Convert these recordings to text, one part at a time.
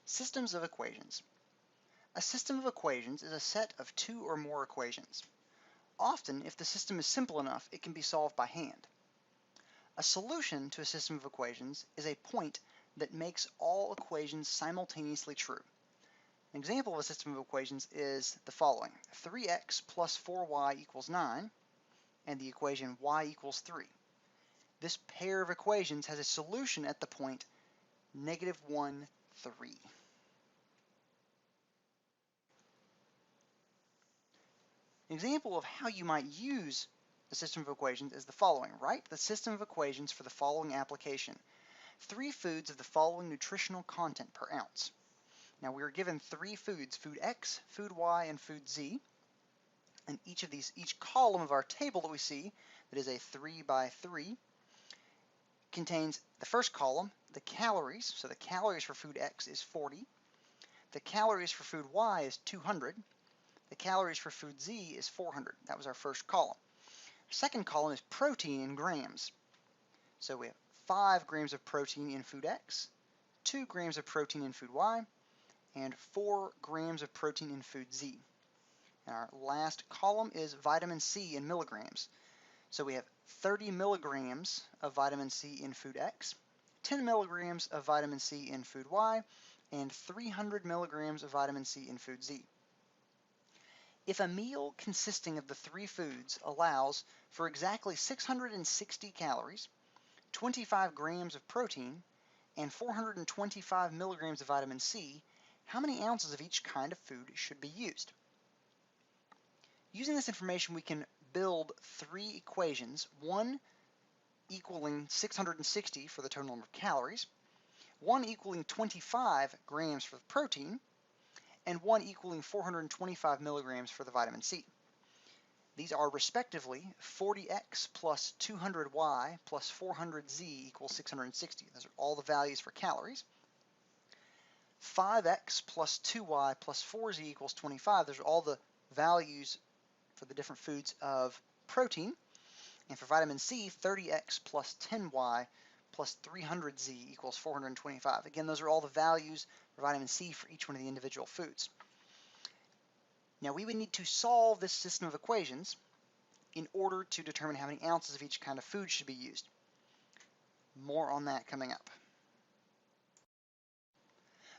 Systems of equations. A system of equations is a set of two or more equations. Often, if the system is simple enough, it can be solved by hand. A solution to a system of equations is a point that makes all equations simultaneously true. An example of a system of equations is the following. 3x plus 4y equals 9, and the equation y equals 3. This pair of equations has a solution at the point -1, 3. An example of how you might use a system of equations is the following. Write the system of equations for the following application. 3 foods of the following nutritional content per ounce. Now we are given 3 foods, food X, food Y, and food Z. And each column of our table that we see, that is a 3 by 3, contains the first column, the calories. So the calories for food X is 40. The calories for food Y is 200. The calories for food Z is 400. That was our first column. Our second column is protein in grams. So we have 5 grams of protein in food X, 2 grams of protein in food Y, and 4 grams of protein in food Z. And our last column is vitamin C in milligrams. So we have 30 milligrams of vitamin C in food X, 10 milligrams of vitamin C in food Y, and 300 milligrams of vitamin C in food Z. If a meal consisting of the 3 foods allows for exactly 660 calories, 25 grams of protein, and 425 milligrams of vitamin C, how many ounces of each kind of food should be used? Using this information, we can build 3 equations, one equaling 660 for the total number of calories, one equaling 25 grams for the protein, and one equaling 425 milligrams for the vitamin C. These are respectively 40x plus 200y plus 400z equals 660. Those are all the values for calories. 5x plus 2y plus 4z equals 25. Those are all the values for the different foods of protein. And for vitamin C, 30x plus 10y plus 300z equals 425. Again, those are all the values for vitamin C for each one of the individual foods. Now we would need to solve this system of equations in order to determine how many ounces of each kind of food should be used. More on that coming up.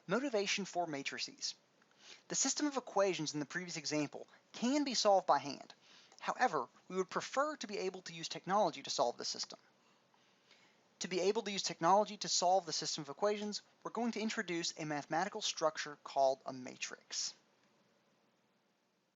Motivation for matrices. The system of equations in the previous example can be solved by hand. However, we would prefer to be able to use technology to solve the system. To be able to use technology to solve the system of equations, we're going to introduce a mathematical structure called a matrix.